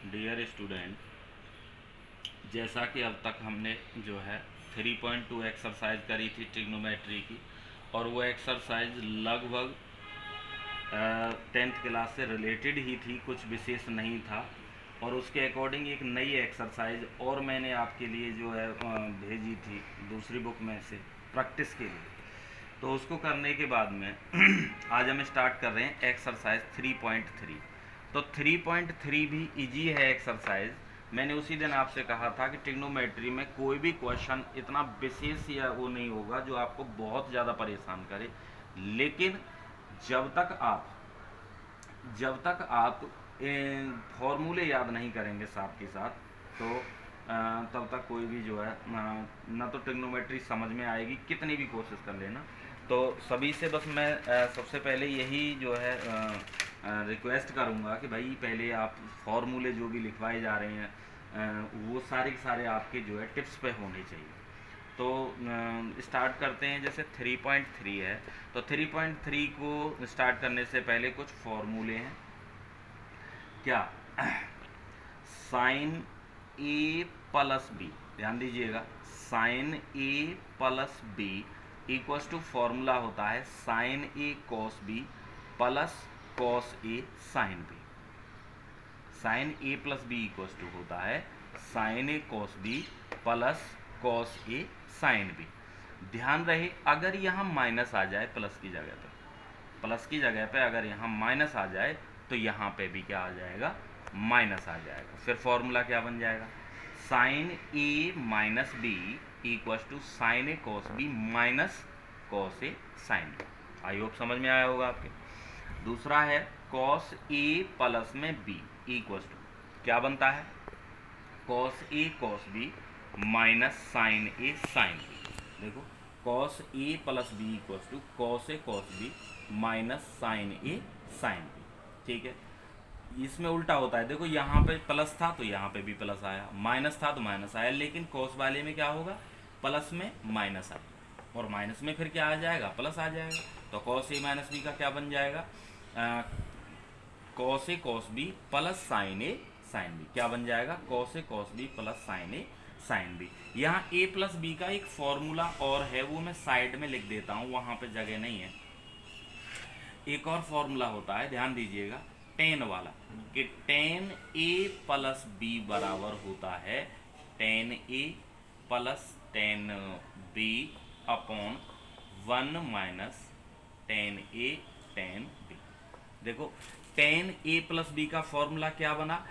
Dear student, जैसा कि अब तक हमने जो है 3.2 एक्सरसाइज करी थी ट्रिग्नोमेट्री की, और वो एक्सरसाइज लगभग 10th क्लास से रिलेटेड ही थी, कुछ विशेष नहीं था। और उसके अकॉर्डिंग एक नई एक्सरसाइज और मैंने आपके लिए जो है भेजी थी दूसरी बुक में से प्रैक्टिस के लिए। तो उसको करने के बाद में आज हम स्टार्ट कर रहे हैं एक्सरसाइज 3.3। तो 3.3 भी इजी है एक्सरसाइज। मैंने उसी दिन आपसे कहा था कि ट्रिग्नोमेट्री में कोई भी क्वेश्चन इतना विशेष या वो नहीं होगा जो आपको बहुत ज़्यादा परेशान करे, लेकिन जब तक आप फॉर्मूले याद नहीं करेंगे साथ के साथ, तो तब तक कोई भी जो है ना तो ट्रिग्नोमेट्री समझ में आएगी, कितनी भी कोशिश कर लेना। तो सभी से बस मैं सबसे पहले यही जो है रिक्वेस्ट करूँगा कि भाई पहले आप फॉर्मूले जो भी लिखवाए जा रहे हैं वो सारे के सारे आपके जो है टिप्स पे होने चाहिए। तो स्टार्ट करते हैं। जैसे 3.3 है, तो 3.3 को स्टार्ट करने से पहले कुछ फॉर्मूले हैं। क्या? साइन ए प्लस बी, ध्यान दीजिएगा, sine A plus B equals to formula होता है sine A cos B plus cos A sine B. Sine A plus B equals to होता है sine A cos B plus cos A sine B. ध्यान रहे, अगर यहाँ minus आ जाए plus की जगह पे अगर यहाँ माइनस आ जाए तो यहाँ पे भी क्या आ जाएगा? माइनस आ जाएगा। फिर फॉर्मूला क्या बन जाएगा? Sine A minus B equals to sine A cos B minus cos A sine B. I hope समझ में आया होगा आपके। दूसरा है कॉस ए प्लस में बी इक्वल्स टू क्या बनता है? Cos A cos B minus sine A sine B. देखो, cos A plus B equals to cos A cos B minus sine A sine B. ठीक है, इसमें उल्टा होता है। देखो, यहाँ पे प्लस था तो यहाँ पे भी प्लस आया, माइनस था तो माइनस आया, लेकिन कॉस वाले में क्या होगा? प्लस में माइनस आएगा और माइनस में फिर क्या आ जाएगा? प्लस आ जाएगा। तो कॉस ए माइनस बी का क्या बन जाएगा? Cos A cos B plus sign A sine B. क्या बन जाएगा? Cos A cos B plus sign A sine B. यहाँ ए प्लस बी का एक फॉर्मूला और है, वो मैं साइड में लिख देता हूँ, वहाँ पे जगह नहीं है। एक और फॉर्मूला होता है, ध्यान दीजिएगा, टेन वाला, कि टेन ए प्लस बी बराबर होता है ten A plus ten B upon 1 minus ten A ten B. देखो, टेन ए प्लस बी का फॉर्मूला क्या बना?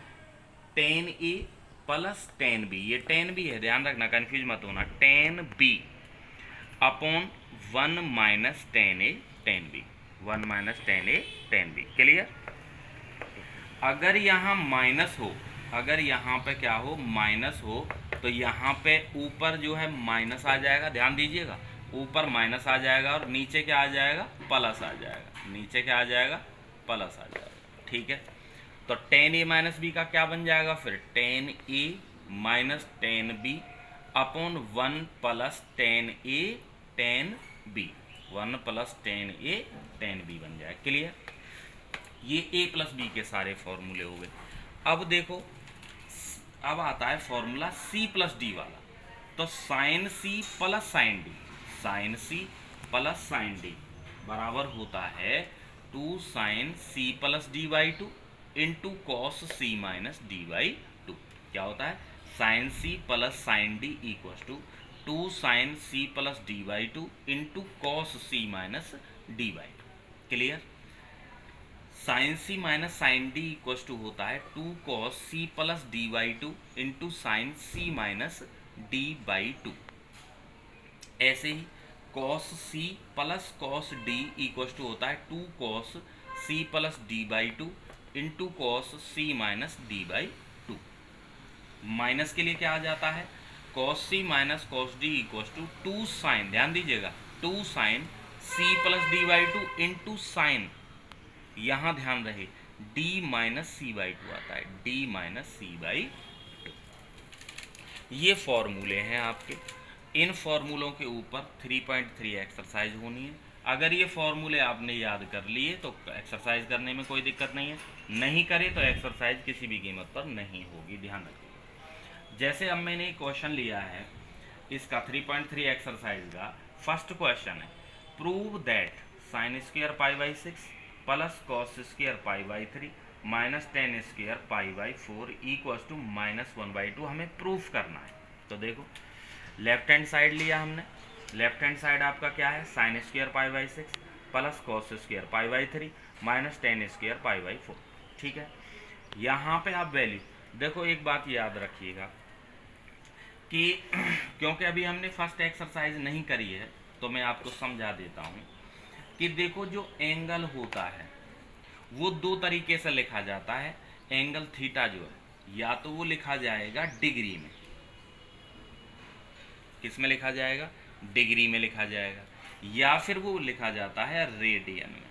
Ten A plus ten B, ये टेन बी है, ध्यान रखना, कंफ्यूज मत होना, ten B upon 1 minus ten A ten B, 1 minus ten A ten B. Clear? अगर यहाँ माइनस हो, अगर यहाँ पे क्या हो? माइनस हो, तो यहाँ पे ऊपर जो है माइनस आ जाएगा, ध्यान दीजिएगा, ऊपर माइनस आ जाएगा और नीचे क्या आ जाएगा? प्लस आ जाएगा। नीचे क्या आ जाएगा? प्लस आ जाएगा। ठीक है, तो टेन ए माइनस बी का क्या बन जाएगा? फिर ten A minus ten B upon 1 plus ten A ten B, 1 plus ten A ten B बन जाएगा। क्लियर? ये ए प्लस बी के सारे फॉर्मूले हो गए। अब देखो, अब आता है फॉर्मूला सी प्लस डी वाला। तो sine C plus sine D, sine C plus sine D बराबर होता है 2 sine C plus D by two into cos C minus D by two. क्या होता है? Sine C plus sine D equals to 2 sine C plus D by two into cos C minus D by two. Clear? Sine C minus sine D equals to होता है 2 cos C plus D by two into sine C minus D by two. ऐसे ही cos C plus cos D equals to होता है 2 cos C plus D by two into cos C minus D by two. Minus के लिए क्या आ जाता है? Cos C minus cos D equals to 2 sine, ध्यान दीजिएगा, 2 sine C plus D by two into sine, यहाँ ध्यान रहे, d minus C by two आता है, d minus C by two. ये फॉर्मूले हैं आपके। इन फॉर्मूलों के ऊपर 3.3 एक्सरसाइज होनी है। अगर ये फॉर्मूले आपने याद कर लिए तो एक्सरसाइज करने में कोई दिक्कत नहीं है, नहीं करे तो एक्सरसाइज किसी भी कीमत पर नहीं होगी, ध्यान रखिएगा। जैसे अब मैंने एक क्वेश्चन लिया है इसका 3.3 एक्सरसाइज का। फर्स्ट क्वेश्चन है, prove that sine square pi by 6 plus cos square pi by 3 minus ten square pi by 4 equals to -1/2 हमें प्रूफ करना है। तो देखो लेफ्ट हैंड साइड लिया हमने, लेफ्ट हैंड साइड आपका क्या है, sign square pi by 6 plus cos square pi by 3 minus ten square pi by 4। ठीक है, यहाँ पे आप वैल्यू देखो, एक बात याद रखिएगा कि क्योंकि अभी हमने फर्स्ट एक्सरसाइज नहीं करी है तो मैं आपको समझा देता हूँ कि देखो जो एंगल होता है वो दो तरीके से लिखा जाता है। एंगल थीटा जो है या तो वो लिखा जाएगा डिग्री में, किस में लिखा जाएगा, डिग्री में लिखा जाएगा, या फिर वो लिखा जाता है रेडियन में।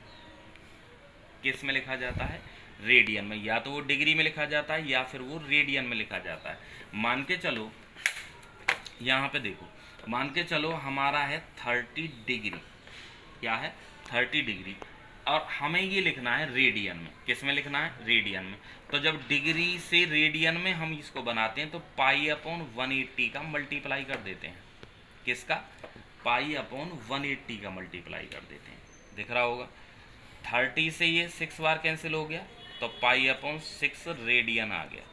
किस में लिखा जाता है, रेडियन में। या तो वो डिग्री में लिखा जाता है या फिर वो रेडियन में लिखा जाता है। मान के चलो यहाँ पे देखो, मान के चलो हमारा है 30 डिग्री, क्या है 30 डिग्री, और हमें ये लिखना है रेडियन में। किस में लिखना है, रेडियन में। तो जब डिग्री से रेडियन में हम इसको बनाते हैं तो पाई अपॉन 180 का मल्टीप्लाई कर देते हैं। किसका, पाई अपॉन 180 का मल्टीप्लाई कर देते हैं, दिख रहा होगा। 30 से ये 6 बार कैंसिल हो गया तो पाई अपॉन 6 रेडियन आ गया।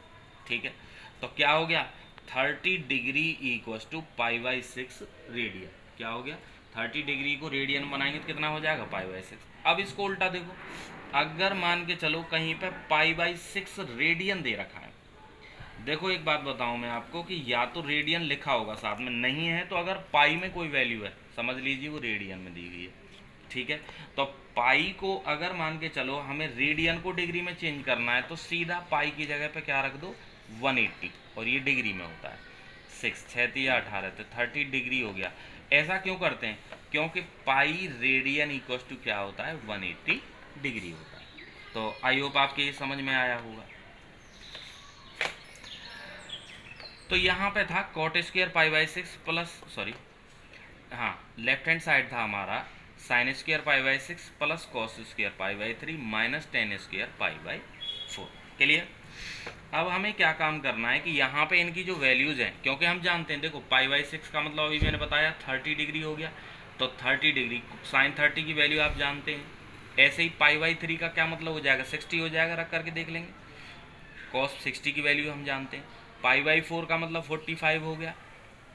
ठीक है, तो क्या हो गया, 30 degree equals to pi by 6 radian. क्या हो गया, 30 डिग्री को रेडियन बनाएंगे तो कितना हो जाएगा, पाई बाई 6। अब इसको उल्टा देखो, अगर मान के चलो कहीं पे पाई बाई 6 रेडियन दे रखा है, देखो एक बात बताऊं मैं आपको कि या तो रेडियन लिखा होगा साथ में, नहीं है तो अगर पाई में कोई वैल्यू है समझ लीजिए वो रेडियन में दी गई है। ठीक है, तो पाई को अगर मान के चलो हमें रेडियन को डिग्री में चेंज करना है तो सीधा पाई की जगह पे क्या रख दो, 180, और ये डिग्री में होता है 6 6 या 18 तो 30 डिग्री हो गया। ऐसा क्यों करते हैं, क्योंकि पाई रेडियन इक्वल टू क्या होता है, 180 डिग्री होता है। तो आई होप आपके ये समझ में आया होगा। तो यहाँ पे था cot square pi by 6 plus, sorry हाँ, लेफ्ट हैंड साइड था हमारा sine square pi by 6 plus cos square pi by 3 minus ten square pi by 4। Clear. अब हमें क्या काम करना है कि यहाँ पे इनकी जो वैल्यूज़ हैं, क्योंकि हम जानते हैं देखो पाई बाई 6 का मतलब अभी मैंने बताया 30 डिग्री हो गया, तो 30 डिग्री साइन 30 की वैल्यू आप जानते हैं। ऐसे ही पाई बाई 3 का क्या मतलब हो जाएगा, 60 हो जाएगा, रख करके देख लेंगे। कॉस 60 की वैल्यू हम जानते हैं। पाई बाई 4 का मतलब 45 हो गया,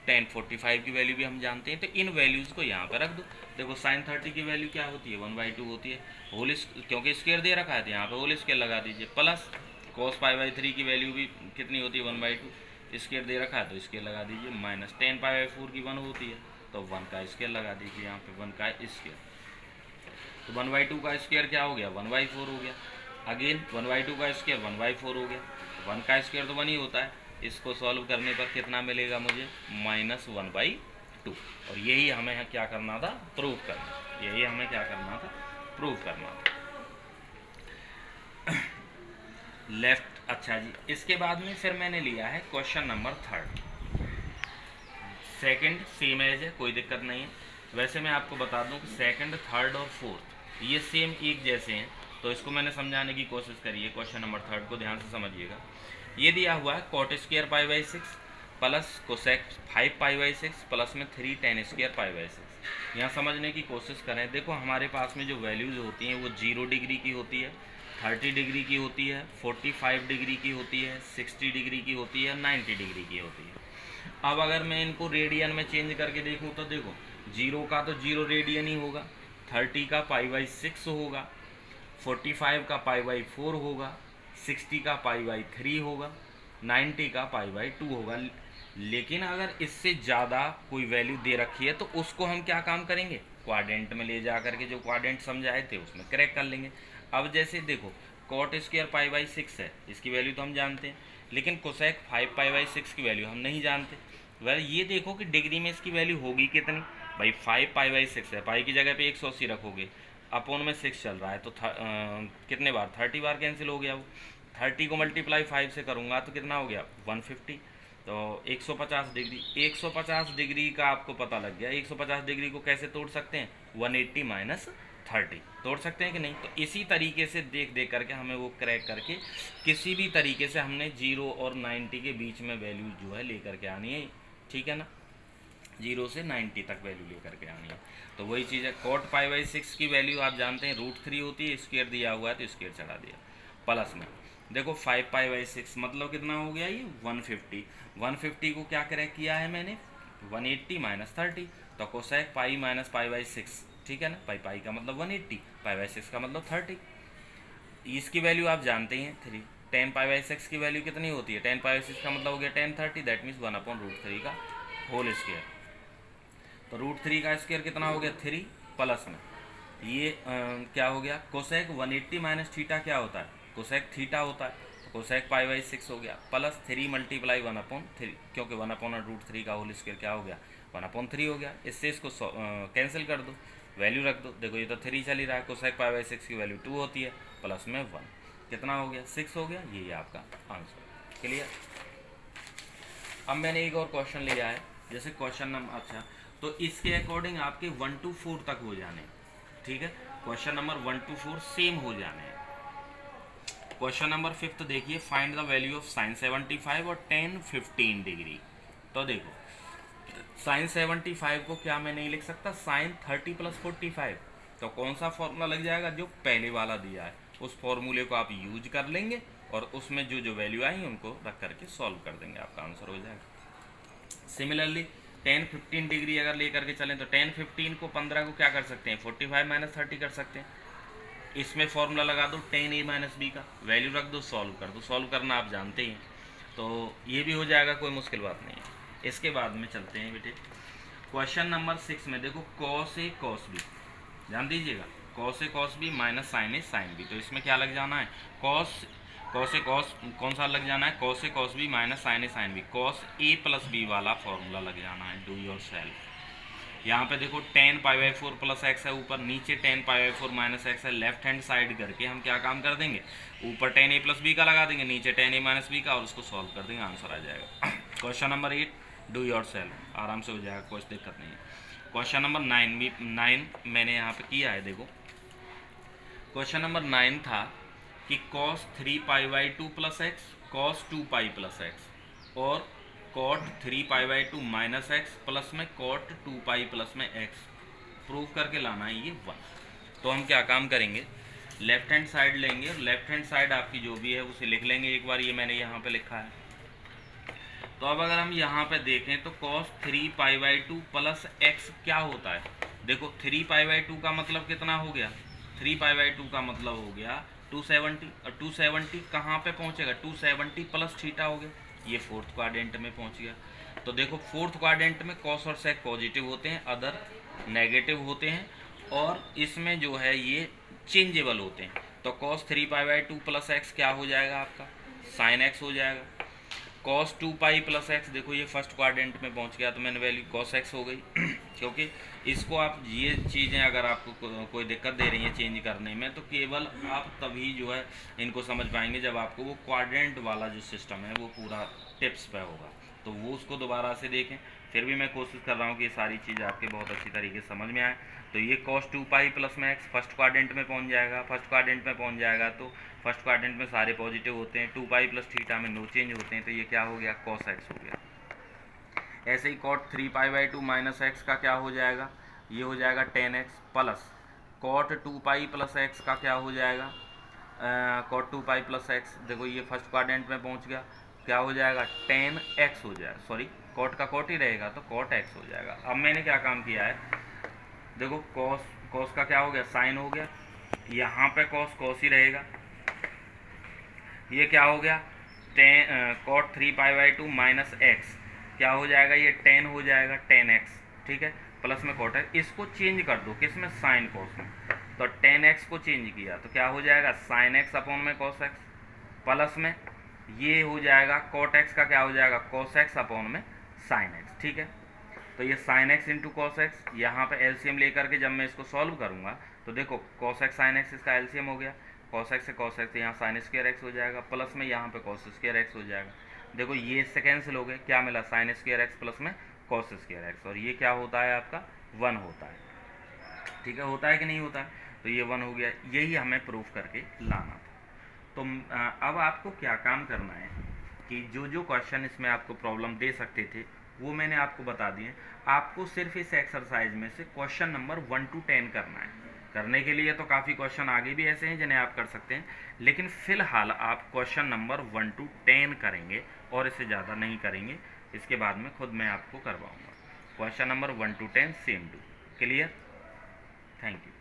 टेन 45 की वैल्यू भी हम जानते हैं। तो इन वैल्यूज़ को यहाँ पर रख दो। देखो साइन 30 की वैल्यू क्या होती है, 1/2 होती है। होल क्योंकि स्क्वायर दे रखा है तो यहाँ पे होल स्क्वायर लगा दीजिए, प्लस कॉस पाई बाई 3 की वैल्यू भी कितनी होती है, 1/2। स्क्वायर दे रखा है तो स्क्वायर लगा दीजिए, माइनस टेन पाई बाई 4 की 1 होती है तो 1 का स्क्वायर लगा दीजिए, यहाँ पे 1 का स्क्वायर। तो 1/2 का स्क्वायर क्या हो गया, 1/4 हो गया। अगेन 1/2 का स्क्वायर 1/4 हो गया। 1 का स्क्वायर तो 1 ही होता है। इसको सॉल्व करने पर कितना मिलेगा मुझे, -1/2। और यही हमें क्या करना था, प्रूव करना। यही हमें क्या करना था, प्रूव करना था। लेफ्ट, अच्छा जी। इसके बाद में फिर मैंने लिया है question number 3। Second same as है, कोई दिक्कत नहीं है। वैसे मैं आपको बता दूं कि सेकंड, थर्ड और फोर्थ ये सेम एक जैसे हैं, तो इसको मैंने समझाने की कोशिश करी है। क्वेश्चन नंबर 3 को ध्यान से समझिएगा। ये दिया हुआ है cot square pi by 6 plus cosec 5 pi by 6 plus में 3 टेन स्क्वायर पाई बाई 6। यहाँ समझने की कोशिश करें। देखो हमारे पास में जो वैल्यूज़ होती हैं वो 0 डिग्री की होती है, 30 डिग्री की होती है, 45 डिग्री की होती है, 60 डिग्री की होती है, 90 डिग्री की होती है। अब अगर मैं इनको रेडियन में चेंज करके देखूँ तो देखो 0 का तो 0 रेडियन ही होगा, 30 का पाई बाई 6 होगा, 45 का पाई बाई 4 होगा, 60 का पाई बाई 3 होगा, 90 का पाई बाई 2 होगा। लेकिन अगर इससे ज़्यादा कोई वैल्यू दे रखी है तो उसको हम क्या काम करेंगे, क्वाड्रेंट में ले जा करके जो क्वाड्रेंट समझाए थे उसमें करेक्ट कर लेंगे। अब जैसे देखो कॉट स्क्वायर पाई बाई 6 है, इसकी वैल्यू तो हम जानते हैं, लेकिन कोसेक 5 पाई बाई 6 की वैल्यू हम नहीं जानते। वह ये देखो कि डिग्री में इसकी वैल्यू होगी कितनी, भाई 5 पाई बाई 6 है, पाई की जगह पे 180 रखोगे, अपोन में 6 चल रहा है तो कितने बार 30 बार कैंसिल हो गया। वो 30 को मल्टीप्लाई 5 से करूँगा तो कितना हो गया 150, तो 150 डिग्री। 150 डिग्री का आपको पता लग गया। 150 डिग्री को कैसे तोड़ सकते हैं, 180 माइनस 30। तोड़ सकते हैं कि नहीं? तो इसी तरीके से देख देख करके हमें वो क्रैक करके किसी भी तरीके से हमने 0 और 90 के बीच में वैल्यू जो है लेकर के आनी है, ठीक है ना? 0 से 90 तक वैल्यू लेकर के आनी है। तो वही चीज़ है, cot π/6 की वैल्यू आप जानते हैं √3 होती है, स्क्वायर दिया हुआ है तो स्क्वायर चढ़ा दिया। प्लस में देखो 5π/6 मतलब कितना हो गया ये 150। 150 को क्या क्रैक किया है मैंने 180 माइनस 30, तो कोसेक पाई माइनस π/6, ठीक है ना? पाई का मतलब 180, π/6 का मतलब 30। इसकी वैल्यू आप जानते हैं 3। 10 π/6 की वैल्यू कितनी होती है? 10 π/6 का मतलब हो गया 10 30, दैट मीन्स 1/√3 का होल स्क्वायर। तो √3 का स्क्वायर कितना हो गया 3, प्लस में ये क्या हो गया कोसेक 180 माइनस थीटा क्या होता है? कोसेक थीटा होता है, तो कोसेक π/6 हो गया प्लस 3 मल्टीप्लाई 1/3, क्योंकि 1/√3 का होल स्क्वायर क्या हो गया 1/3 हो गया। इससे इसको कैंसिल कर दो, वैल्यू रख दो। देखो ये तो 3 चल ही रहा है, कोसेक π/6 की वैल्यू 2 होती है, प्लस में 1 कितना हो गया 6 हो गया। यही आपका आंसर। क्लियर? अब मैंने एक और क्वेश्चन लिया है, जैसे क्वेश्चन नंबर, अच्छा तो इसके अकॉर्डिंग आपके 1 to 4 तक हो जाने, ठीक है? क्वेश्चन नंबर 1 to 4 सेम हो जाने हैं। क्वेश्चन नंबर 5 देखिए, find the value of sine 75 और tan 15 डिग्री। तो देखो साइन 75 को क्या मैं नहीं लिख सकता साइन 30 + 45, तो कौन सा फॉर्मूला लग जाएगा? जो पहले वाला दिया है उस फॉर्मूले को आप यूज कर लेंगे और उसमें जो जो वैल्यू आई उनको रख करके सॉल्व कर देंगे, आपका आंसर हो जाएगा। सिमिलरली tan 15 डिग्री अगर लेकर के चलें तो tan 15 को 15 को क्या कर सकते हैं 45 माइनस 30 कर सकते हैं। इसमें फॉर्मूला लगा दो tan a माइनस बी का, वैल्यू रख दो, सॉल्व कर दो। सॉल्व करना आप जानते ही हैं, तो ये भी हो जाएगा, कोई मुश्किल बात नहीं है। इसके बाद में चलते हैं बेटे क्वेश्चन नंबर 6 में। देखो cos a cos b, ध्यान दीजिएगा, cos a cos b minus sin a sin b। तो इसमें क्या लग जाना है cos a cos, कौन सा लग जाना है cos a cos b minus sin a sin b, cos a plus b वाला फॉर्मूला लग जाना है, डू योर सेल्फ। यहाँ पे देखो tan π/4 प्लस एक्स है ऊपर, नीचे tan π/4 माइनस एक्स है। लेफ्ट हैंड साइड करके हम क्या काम कर देंगे, ऊपर tan a प्लस बी का लगा देंगे, नीचे tan a माइनस बी का, और उसको सॉल्व कर देंगे, आंसर आ जाएगा। Question number 8 do your self, आराम से हो जाएगा, कोई दिक्कत नहीं है। क्वेश्चन नंबर 9 मैंने यहाँ पे किया है। देखो क्वेश्चन नंबर 9 था कि cos 3π/2 plus X, cos 2π plus X और cot 3π/2 माइनस एक्स प्लस में cot 2π प्लस में एक्स प्रूव करके लाना है ये 1। तो हम क्या काम करेंगे, लेफ्ट हैंड साइड लेंगे और लेफ्ट हैंड साइड आपकी जो भी है उसे लिख लेंगे एक बार, ये मैंने यहाँ पे लिखा है। तो अब अगर हम यहाँ पे देखें तो cos 3π/2 प्लस एक्स क्या होता है? देखो 3π/2 का मतलब कितना हो गया, 3π/2 का मतलब हो गया 270, और 270 कहाँ पे पहुँचेगा 270 प्लस थीटा हो गया, ये फोर्थ क्वाड्रेंट में पहुँच गया। तो देखो फोर्थ क्वाड्रेंट में कॉस और सेक पॉजिटिव होते हैं, अदर नेगेटिव होते हैं, और इसमें जो है ये चेंजेबल होते हैं। तो cos 3π/2 प्लस एक्स क्या हो जाएगा आपका साइन एक्स हो जाएगा। cos 2π प्लस एक्स, देखो ये फर्स्ट क्वाड्रेंट में पहुंच गया तो मैंने वैल्यू cos x हो गई क्योंकि इसको आप ये चीज़ें अगर आपको कोई दिक्कत दे रही हैं चेंज करने में, तो केवल आप तभी जो है इनको समझ पाएंगे जब आपको वो क्वाड्रेंट वाला जो सिस्टम है वो पूरा टिप्स पे होगा, तो वो उसको दोबारा से देखें। फिर भी मैं कोशिश कर रहा हूँ कि ये सारी चीज़ें आपके बहुत अच्छी तरीके से समझ में आए। तो ये cos 2π प्लस में एक्स फर्स्ट क्वाड्रेंट में पहुँच जाएगा, फर्स्ट क्वाड्रेंट में पहुँच जाएगा तो फर्स्ट क्वाड्रेंट में सारे पॉजिटिव होते हैं, 2π प्लस थीटा में नो चेंज होते हैं, तो ये क्या हो गया cos x हो गया। ऐसे ही cot 3π/2 माइनस एक्स का क्या हो जाएगा, ये हो जाएगा tan x, plus cot 2π plus X का क्या हो जाएगा cot 2π प्लस एक्स, देखो ये फर्स्ट क्वाड्रेंट में पहुंच गया, क्या हो जाएगा tan x हो जाएगा, सॉरी cot का cot ही रहेगा तो cot x हो जाएगा। अब मैंने क्या काम किया है, देखो cos का क्या हो गया साइन हो गया, यहाँ पे cos ही रहेगा, ये क्या हो गया cot 3π/2 माइनस एक्स क्या हो जाएगा, ये tan हो जाएगा tan x, ठीक है, प्लस में cot x, इसको चेंज कर दो किस में साइन cos में, तो tan x को चेंज किया तो क्या हो जाएगा sin x अपॉन में cos x, प्लस में ये हो जाएगा cot x का क्या हो जाएगा cos x अपॉन में sin x, ठीक है। तो ये sin x into cos x, यहाँ पे एलसीएम लेकर के जब मैं इसको सॉल्व करूँगा तो देखो cos x sin x इसका एलसीएम हो गया, cos x से cos x, यहाँ sin स्क्वायर x हो जाएगा, प्लस में यहाँ पे cos स्क्वायर x हो जाएगा। देखो ये इससे कैंसिल हो गए, क्या मिला sin स्क्वायर x प्लस में cos स्क्वायर x, और ये क्या होता है आपका 1 होता है। ठीक है, होता है कि नहीं होता है। तो ये 1 हो गया, यही हमें प्रूफ करके लाना था। तो अब आपको क्या काम करना है कि जो जो क्वेश्चन इसमें आपको प्रॉब्लम दे सकते थे वो मैंने आपको बता दिए। आपको सिर्फ इस एक्सरसाइज में से क्वेश्चन नंबर 1 to 10 करना है। करने के लिए तो काफ़ी क्वेश्चन आगे भी ऐसे हैं जिन्हें आप कर सकते हैं, लेकिन फ़िलहाल आप क्वेश्चन नंबर 1 to 10 करेंगे और इससे ज़्यादा नहीं करेंगे। इसके बाद में खुद मैं आपको करवाऊँगा। Question number 1 to 10 same too. Clear? Thank you.